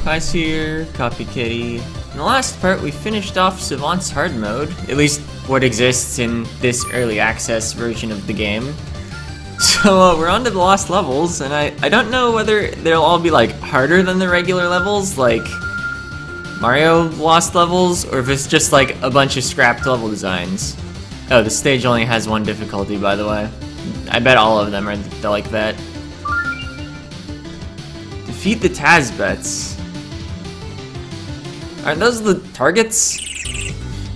I see her, Copy Kitty. In the last part, we finished off Savant's hard mode, at least what exists in this early access version of the game. So we're on to the lost levels, and I don't know whether they'll all be like harder than the regular levels, like Mario lost levels, or if it's just like a bunch of scrapped level designs. Oh, the stage only has one difficulty, by the way. I bet all of them are like that. Defeat the Tazbets. Aren't those the targets?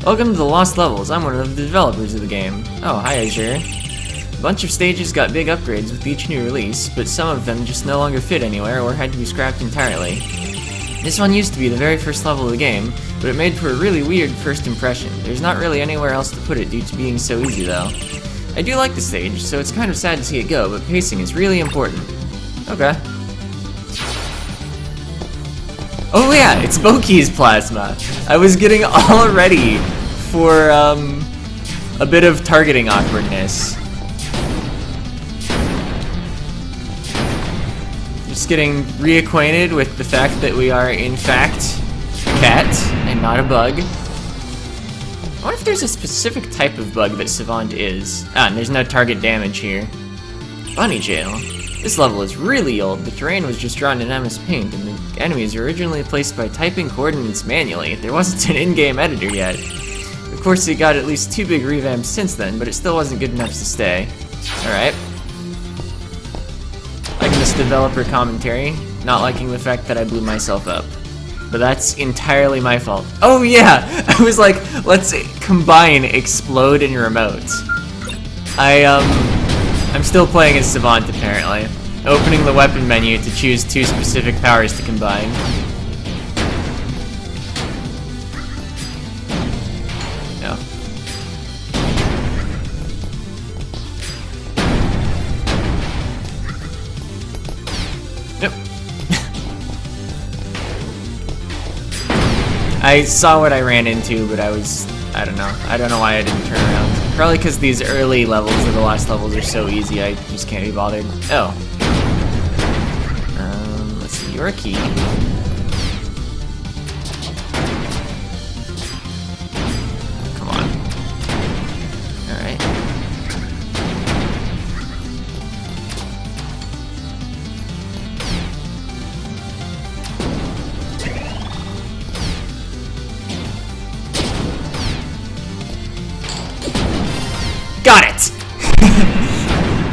Welcome to the Lost Levels. I'm one of the developers of the game. Oh, hi Azure. A bunch of stages got big upgrades with each new release, but some of them just no longer fit anywhere or had to be scrapped entirely. This one used to be the very first level of the game, but it made for a really weird first impression. There's not really anywhere else to put it due to being so easy though. I do like the stage, so it's kind of sad to see it go, but pacing is really important. Okay. Oh yeah, it's Boki's plasma. I was getting all ready for a bit of targeting awkwardness. Just getting reacquainted with the fact that we are in fact a cat and not a bug. I wonder if there's a specific type of bug that Savant is. Ah, and there's no target damage here. Bunny jail. This level is really old. The terrain was just drawn in MS Paint, and the enemies were originally placed by typing coordinates manually. There wasn't an in-game editor yet. Of course, it got at least 2 big revamps since then, but it still wasn't good enough to stay. Alright. Liking this developer commentary, not liking the fact that I blew myself up. But that's entirely my fault. Oh yeah! I was like, let's combine explode and remote. I'm still playing as Savant, apparently. Opening the weapon menu to choose 2 specific powers to combine. No. Nope. I saw what I ran into, but I don't know. I don't know why I didn't turn around. Probably because these early levels of the last levels are so easy, I just can't be bothered. Oh. Let's see, you're a key. Come on. Alright. Got it!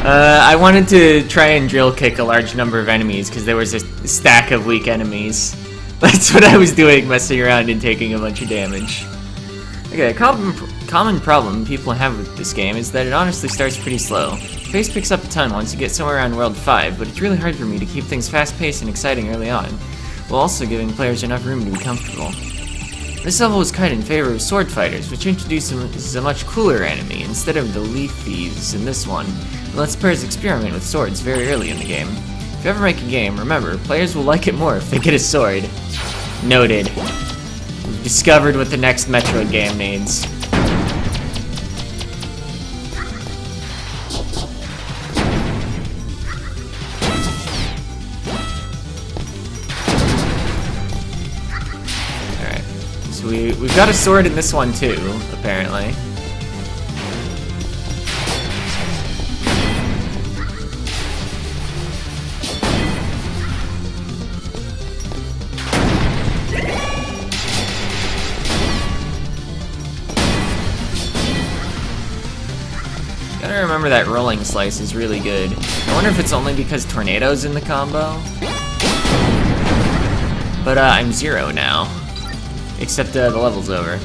I wanted to try and drill kick a large number of enemies because there was a stack of weak enemies. That's what I was doing, messing around and taking a bunch of damage. Okay, a common problem people have with this game is that it honestly starts pretty slow. The pace picks up a ton once you get somewhere around World 5, but it's really hard for me to keep things fast-paced and exciting early on, while also giving players enough room to be comfortable. This level was cut in favor of sword fighters, which introduces a much cooler enemy instead of the leaf thieves in this one. It lets players experiment with swords very early in the game. If you ever make a game, remember, players will like it more if they get a sword. Noted. We've discovered what the next Metroid game needs. We've got a sword in this one too, apparently. Gotta remember that rolling slice is really good. I wonder if it's only because Tornado's in the combo? But I'm 0 now. Except the level's over.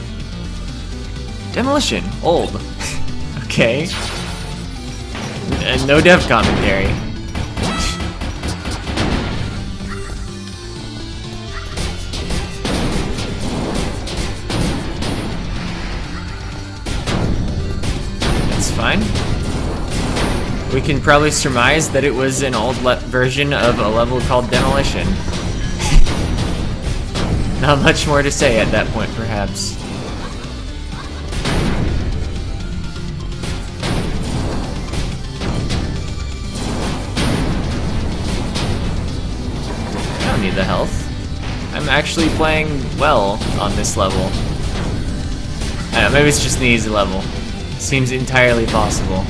Demolition, old. Okay. No dev commentary. That's fine. We can probably surmise that it was an old version of a level called Demolition. Not much more to say at that point, perhaps. I don't need the health. I'm actually playing well on this level. I don't know, maybe it's just an easy level. Seems entirely possible.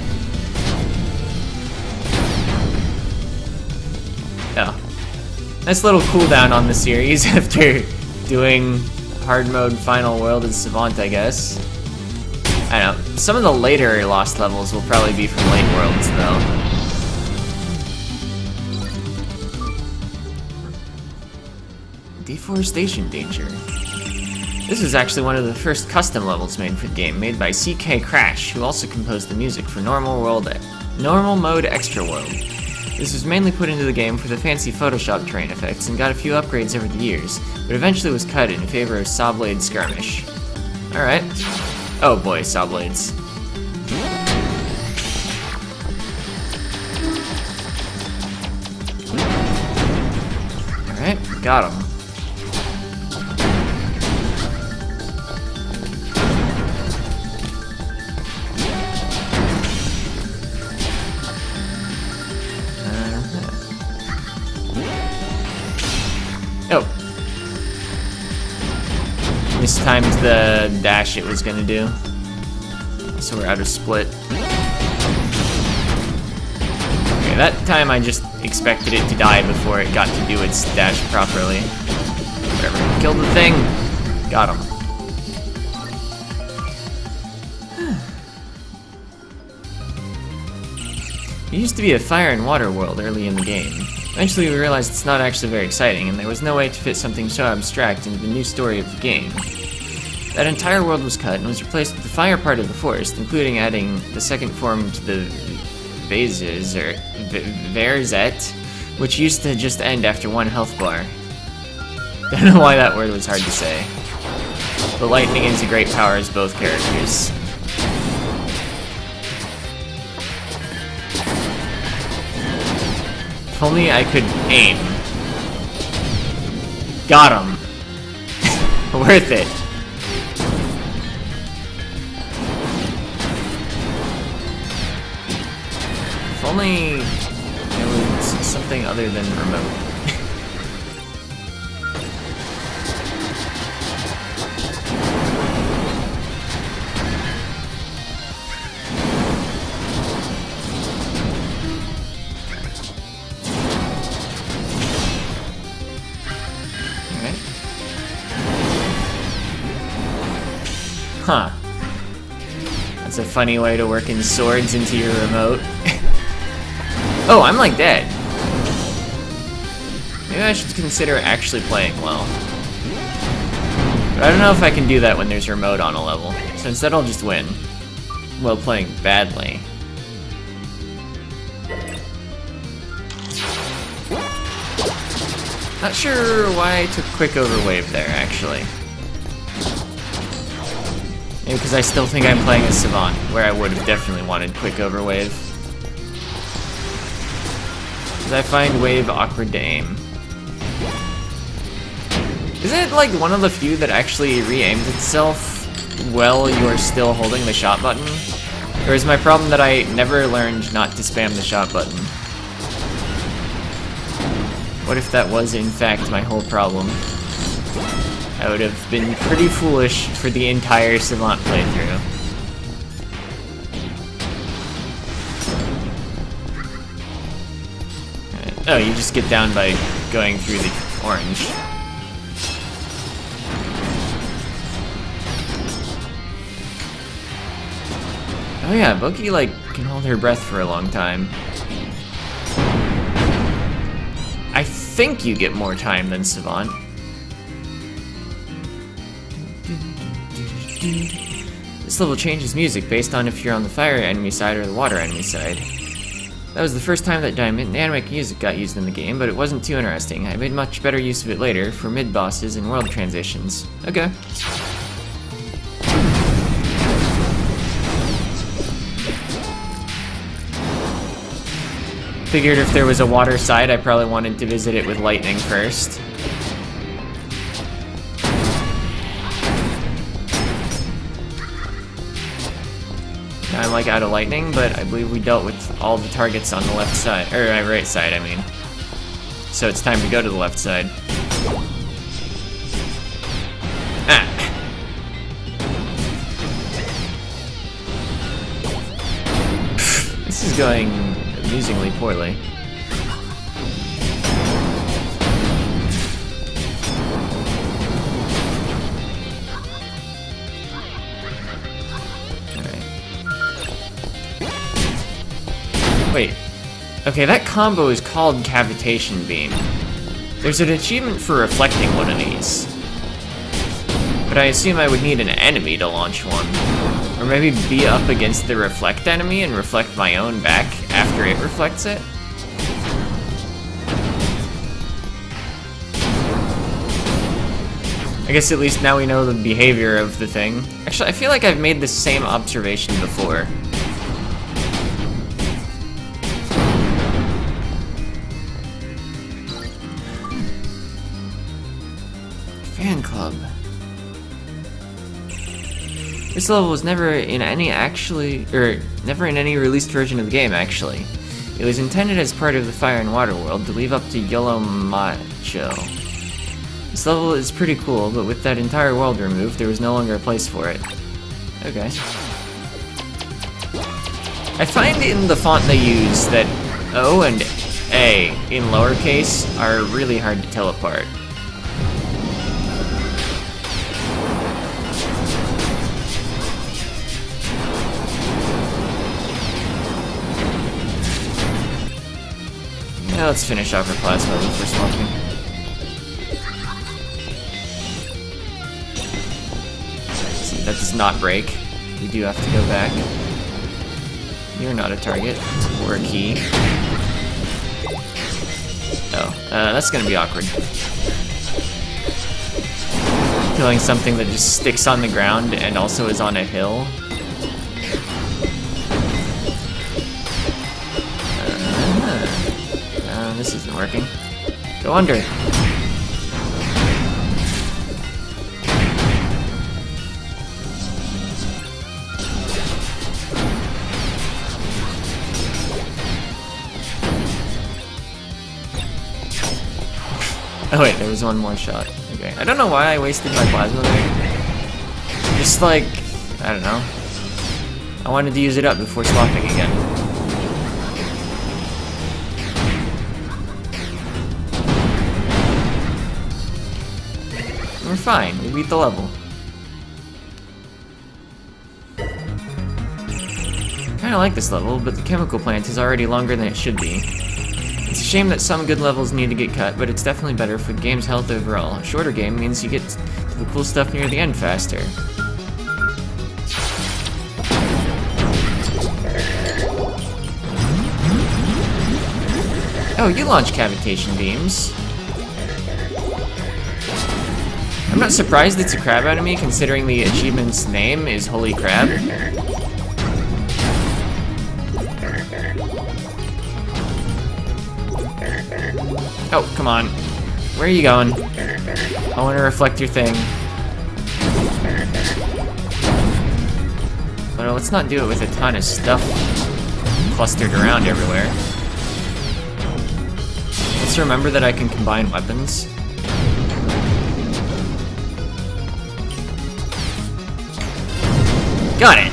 Yeah. Nice little cooldown on the series after doing hard mode final world as Savant, I guess. I don't know. Some of the later Lost levels will probably be from late worlds, though. Deforestation danger. This was actually one of the first custom levels made for the game, made by CK Crash, who also composed the music for Normal Mode Extra World. This was mainly put into the game for the fancy Photoshop terrain effects and got a few upgrades over the years, but eventually was cut in favor of Sawblade Skirmish. Alright. Oh boy, Sawblades. Alright, got him. Oh. Mistimed the dash it was gonna do. So we're out of split. Okay, that time I just expected it to die before it got to do its dash properly. Whatever. Killed the thing! Got him. It used to be a fire and water world early in the game. Eventually we realized it's not actually very exciting, and there was no way to fit something so abstract into the new story of the game. That entire world was cut and was replaced with the fire part of the forest, including adding the second form to the vases, or Verzet, which used to just end after one health bar. Don't know why that word was hard to say. But lightning integrate powers both characters. If only I could aim. Got him. Worth it. If only it was something other than remote. Huh. That's a funny way to work in swords into your remote. Oh, I'm like dead. Maybe I should consider actually playing well. But I don't know if I can do that when there's remote on a level, so instead I'll just win. While playing badly. Not sure why I took quick over wave there, actually. Maybe because I still think I'm playing as Savant, where I would have definitely wanted quick over wave. Because I find wave awkward to aim. Is it like one of the few that actually re-aims itself while you're still holding the shot button? Or is my problem that I never learned not to spam the shot button? What if that was in fact my whole problem? I would have been pretty foolish for the entire Savant playthrough. Oh, you just get down by going through the orange. Oh yeah, Boki, like, can hold her breath for a long time. I think you get more time than Savant. This level changes music based on if you're on the fire enemy side or the water enemy side. That was the first time that dynamic music got used in the game, but it wasn't too interesting. I made much better use of it later for mid-bosses and world transitions. Okay. Figured if there was a water side, I probably wanted to visit it with lightning first. Now I'm like out of lightning, but I believe we dealt with all the targets on the left side, or right side, I mean. So it's time to go to the left side. This is going amusingly poorly. Wait. Okay, that combo is called Cavitation Beam. There's an achievement for reflecting one of these. But I assume I would need an enemy to launch one. Or maybe be up against the reflect enemy and reflect my own back after it reflects it? I guess at least now we know the behavior of the thing. Actually, I feel like I've made the same observation before. Fan club. This level was never in any released version of the game, actually. It was intended as part of the Fire and Water world to leave up to Yellow Macho. This level is pretty cool, but with that entire world removed, there was no longer a place for it. Okay. I find in the font they use that O and A in lowercase are really hard to tell apart. Now let's finish off our plasma before smoking. See, that does not break. We do have to go back. You're not a target or a key. Oh, that's gonna be awkward. Killing something that just sticks on the ground and also is on a hill. This isn't working. Go under. Oh wait, there was one more shot. Okay, I don't know why I wasted my plasma there. Just like, I don't know. I wanted to use it up before swapping again. We're fine, we beat the level. Kinda like this level, but the chemical plant is already longer than it should be. It's a shame that some good levels need to get cut, but it's definitely better for the game's health overall. A shorter game means you get to the cool stuff near the end faster. Oh, you launch cavitation beams. I'm not surprised it's a crab enemy, considering the achievement's name is Holy Crab. Oh, come on. Where are you going? I want to reflect your thing. But let's not do it with a ton of stuff clustered around everywhere. Let's remember that I can combine weapons. Got it!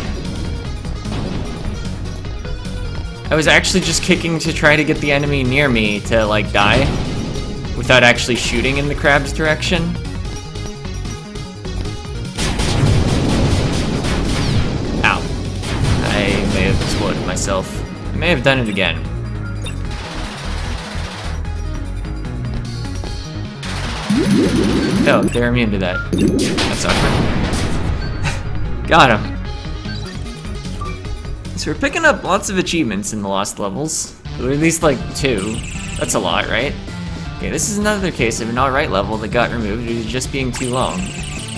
I was actually just kicking to try to get the enemy near me to, like, die, without actually shooting in the crab's direction. Ow. I may have exploded myself. I may have done it again. Oh, they're immune to that. That's awkward. Got him. So we're picking up lots of achievements in the lost levels. Or at least like 2. That's a lot, right? Okay, this is another case of an alright level that got removed due to just being too long.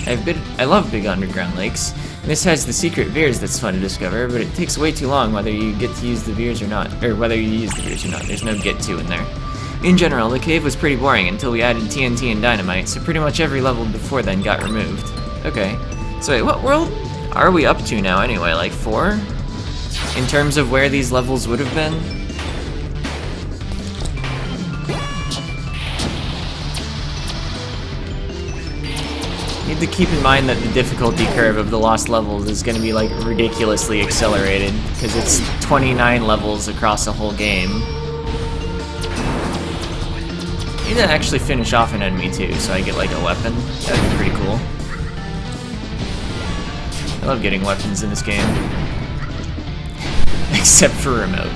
I love big underground lakes. And this has the secret veers that's fun to discover, but it takes way too long whether you get to use the veers or not. Or whether you use the veers or not. There's no get to in there. In general, the cave was pretty boring until we added TNT and dynamite, so pretty much every level before then got removed. Okay. So wait, what world are we up to now anyway? Like 4? In terms of where these levels would have been? Need to keep in mind that the difficulty curve of the lost levels is going to be like ridiculously accelerated because it's 29 levels across the whole game. Need to actually finish off an enemy too, so I get like a weapon. That'd be pretty cool. I love getting weapons in this game. Except for remote.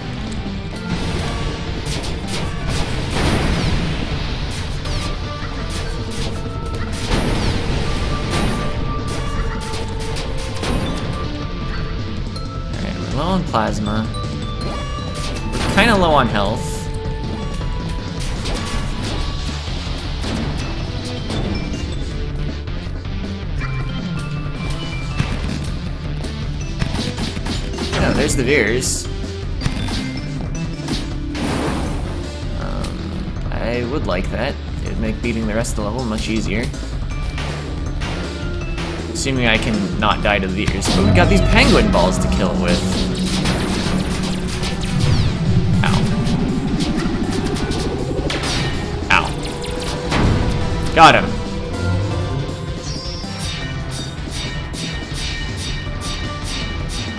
Alright, we're low on plasma. We're kinda low on health. Oh, there's the Veers. I would like that. It would make beating the rest of the level much easier. Assuming I can not die to the Veers. But we've got these penguin balls to kill with. Ow. Ow. Got him.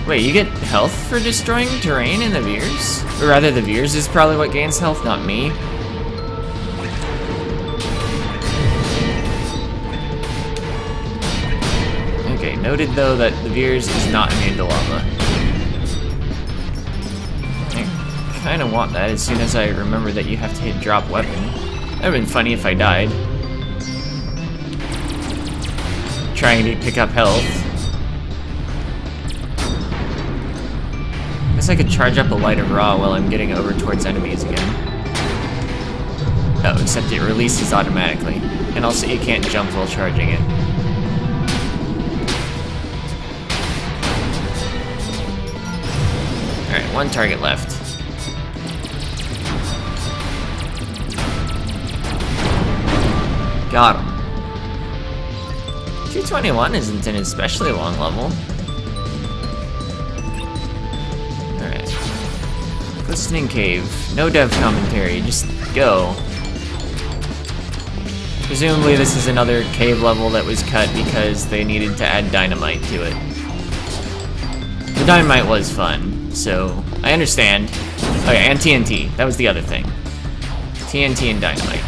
Wait, you get health for destroying terrain in the Veers? Or rather, the Veers is probably what gains health, not me. Okay, noted though that the Veers is not immune to lava. I kinda want that as soon as I remember that you have to hit drop weapon. That would've been funny if I died. Trying to pick up health. Guess I could charge up a light of raw while I'm getting over towards enemies again. Oh, except it releases automatically. And also you can't jump while charging it. Alright, one target left. Got him. 221 isn't an especially long level. Glistening Cave. No dev commentary, just go. Presumably this is another cave level that was cut because they needed to add dynamite to it. The dynamite was fun, so I understand. Oh yeah, and TNT. That was the other thing. TNT and dynamite.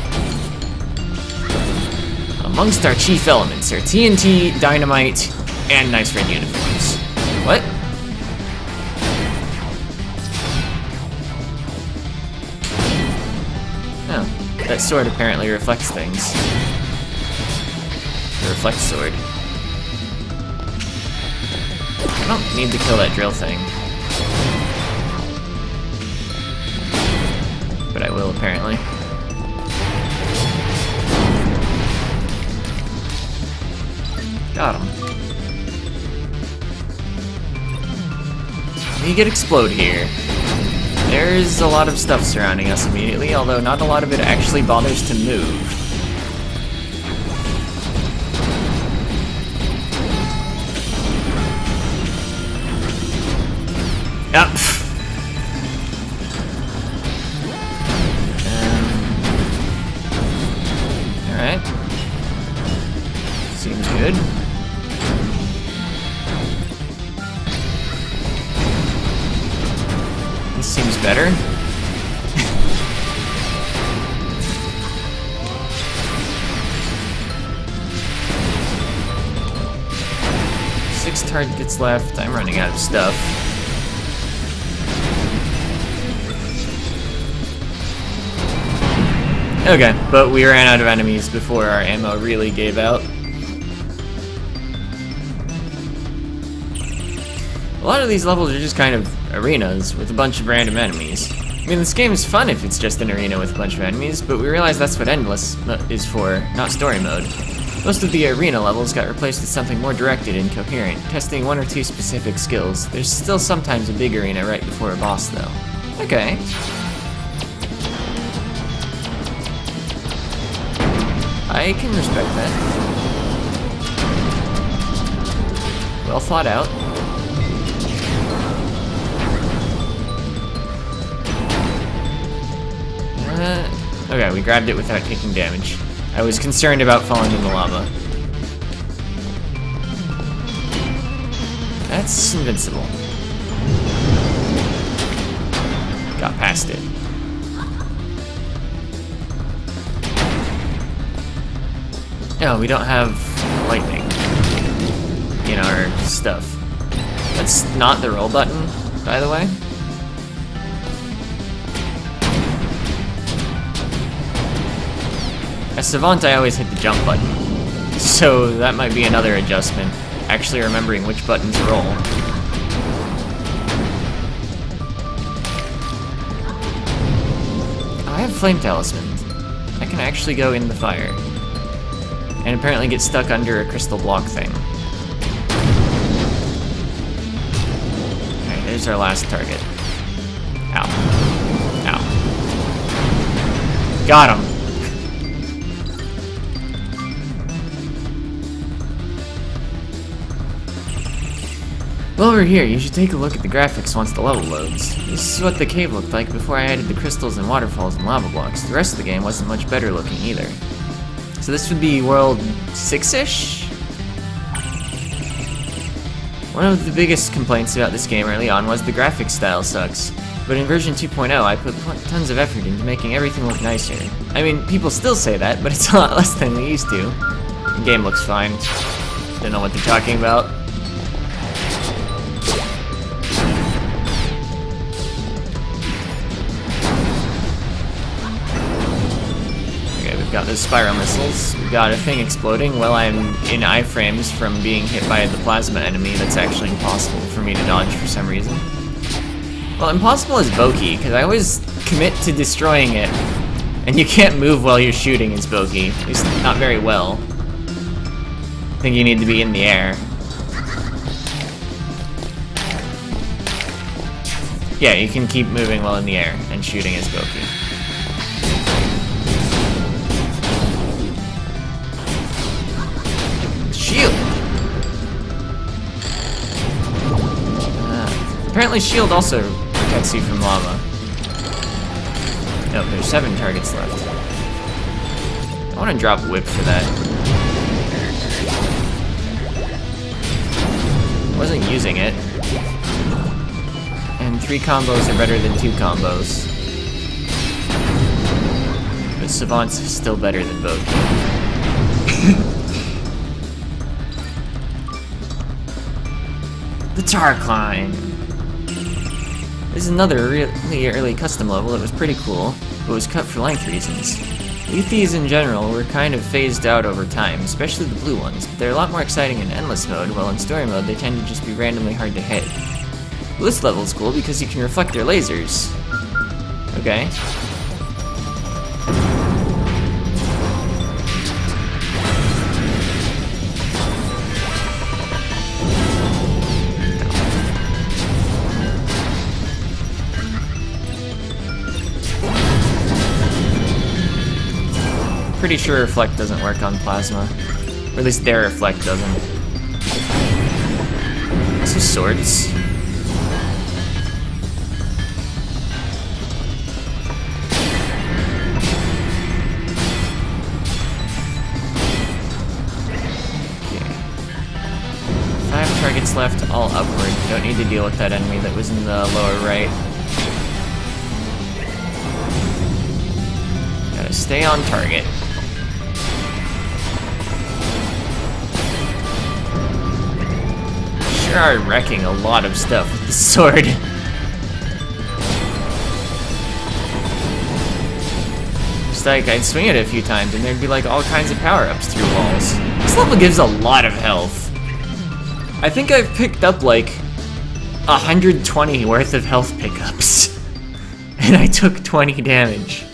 Amongst our chief elements are TNT, dynamite, and nice red uniforms. What? That sword apparently reflects things. The reflect sword. I don't need to kill that drill thing. But I will, apparently. Got him. You get explode here. There's a lot of stuff surrounding us immediately, although not a lot of it actually bothers to move. Yep. Alright. Seems good. This seems better. Six targets left. I'm running out of stuff. Okay, but we ran out of enemies before our ammo really gave out. A lot of these levels are just kind of arenas with a bunch of random enemies. I mean, this game is fun if it's just an arena with a bunch of enemies, but we realize that's what Endless is for, not story mode. Most of the arena levels got replaced with something more directed and coherent, testing one or two specific skills. There's still sometimes a big arena right before a boss, though. Okay. I can respect that. Well thought out. Okay, we grabbed it without taking damage. I was concerned about falling in the lava. That's invincible. Got past it. No, we don't have lightning in our stuff. That's not the roll button, by the way. As Savant, I always hit the jump button. So that might be another adjustment. Actually remembering which button to roll. Oh, I have Flame Talisman. I can actually go in the fire. And apparently get stuck under a crystal block thing. Alright, there's our last target. Ow. Ow. Got him! While we're here, you should take a look at the graphics once the level loads. This is what the cave looked like before I added the crystals and waterfalls and lava blocks. The rest of the game wasn't much better looking either. So this would be World 6-ish? One of the biggest complaints about this game early on was the graphics style sucks. But in version 2.0, I put tons of effort into making everything look nicer. I mean, people still say that, but it's a lot less than they used to. The game looks fine. Don't know what they're talking about. We've got those spiral missiles. We've got a thing exploding while I'm in iframes from being hit by the plasma enemy that's actually impossible for me to dodge for some reason. Well, impossible is Bokeh, because I always commit to destroying it, and you can't move while you're shooting as Bokeh. At least not very well. I think you need to be in the air. Yeah, you can keep moving while in the air and shooting as Bokeh. Shield! Apparently shield also protects you from lava. Nope, there's 7 targets left. I want to drop whip for that. Wasn't using it. And 3 combos are better than 2 combos. But Savant's still better than Bokeh. The Tar Climb! This is another really early custom level that was pretty cool, but was cut for length reasons. Lethes in general were kind of phased out over time, especially the blue ones, but they're a lot more exciting in endless mode, while in story mode they tend to just be randomly hard to hit. Well, this level's cool because you can reflect their lasers. Okay. Pretty sure reflect doesn't work on plasma. Or at least their reflect doesn't. This is swords. Okay. 5 targets left, all upward. Don't need to deal with that enemy that was in the lower right. Gotta stay on target. Sure are wrecking a lot of stuff with the sword. Just like, I'd swing it a few times and there'd be like all kinds of power-ups through walls. This level gives a lot of health. I think I've picked up like 120 worth of health pickups. And I took 20 damage.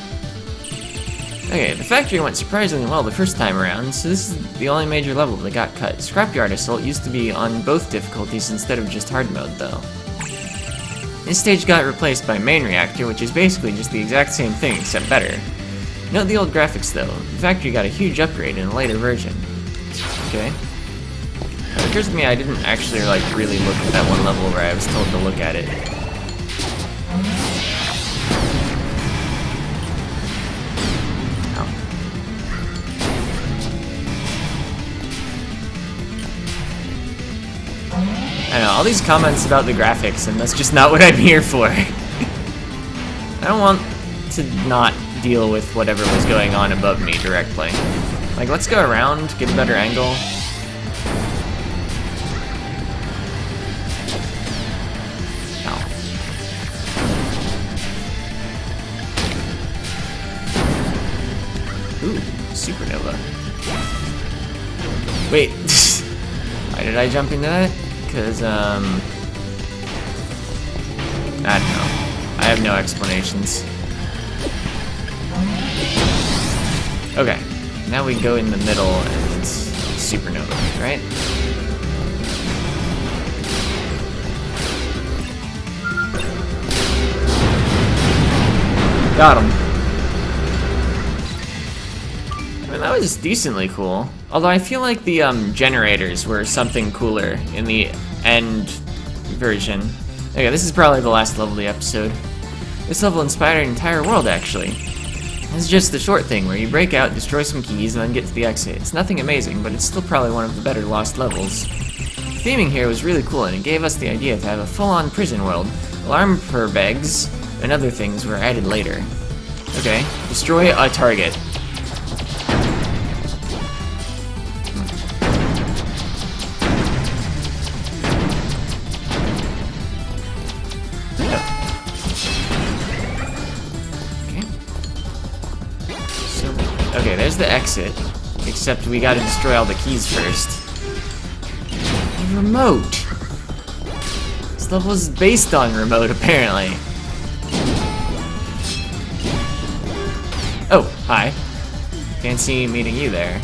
Okay, the factory went surprisingly well the first time around, so this is the only major level that got cut. Scrapyard Assault used to be on both difficulties instead of just hard mode, though. This stage got replaced by Main Reactor, which is basically just the exact same thing, except better. Note the old graphics, though. The factory got a huge upgrade in a later version. Okay. It occurs to me I didn't actually, like, really look at that one level where I was told to look at it. I know, all these comments about the graphics, and that's just not what I'm here for. I don't want to not deal with whatever was going on above me directly. Like, let's go around, get a better angle. Ow. Ooh, supernova. Wait, why did I jump into that? Because, I don't know. I have no explanations. Okay, now we go in the middle and it's supernova, right? Got him. I mean, that was decently cool. Although I feel like the generators were something cooler in the end version. Okay, this is probably the last level of the episode. This level inspired an entire world, actually. This is just the short thing, where you break out, destroy some keys, and then get to the exit. It's nothing amazing, but it's still probably one of the better lost levels. The theming here was really cool, and it gave us the idea to have a full-on prison world. Alarm purbegs and other things were added later. Okay, destroy a target. Okay, there's the exit, except we gotta destroy all the keys first. A remote! This level is based on remote, apparently. Oh, hi. Fancy meeting you there.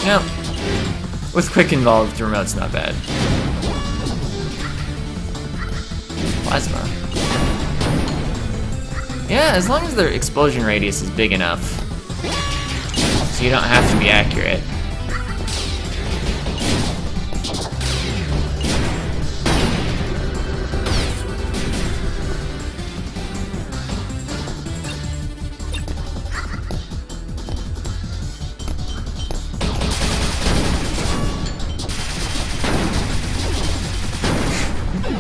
No. With quick involved, the remote's not bad. Plasma. Yeah, as long as the explosion radius is big enough, so you don't have to be accurate.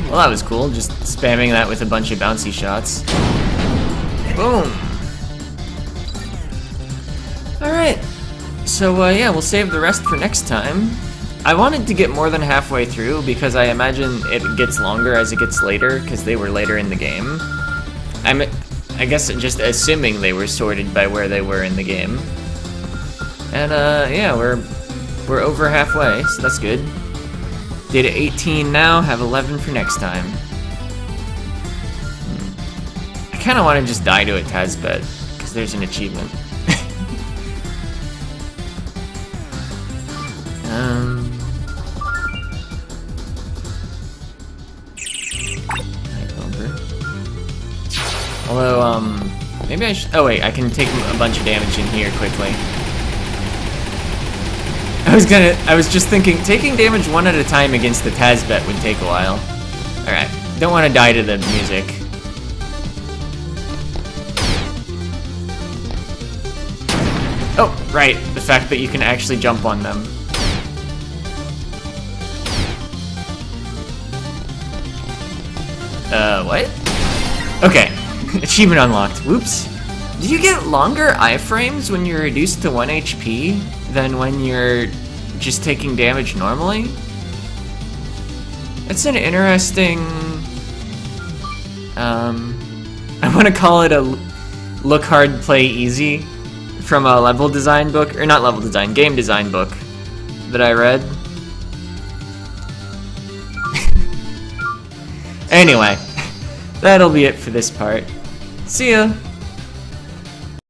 Well, that was cool, just spamming that with a bunch of bouncy shots. Boom! Alright, so yeah, we'll save the rest for next time. I wanted to get more than halfway through because I imagine it gets longer as it gets later, because they were later in the game. I guess just assuming they were sorted by where they were in the game. And yeah, we're over halfway, so that's good. Did 18 now, have 11 for next time. I kind of want to just die to a Tazbet, because there's an achievement. Although, maybe I should. Oh wait, I can take a bunch of damage in here quickly. I was just thinking, taking damage one at a time against the Tazbet would take a while. Alright, don't want to die to the music. Oh, right, the fact that you can actually jump on them. What? Okay, achievement unlocked. Whoops. Do you get longer iframes when you're reduced to 1 HP than when you're just taking damage normally? It's an interesting... I want to call it a look hard, play easy from a level design book, or not level design, game design book that I read. Anyway, that'll be it for this part. See ya!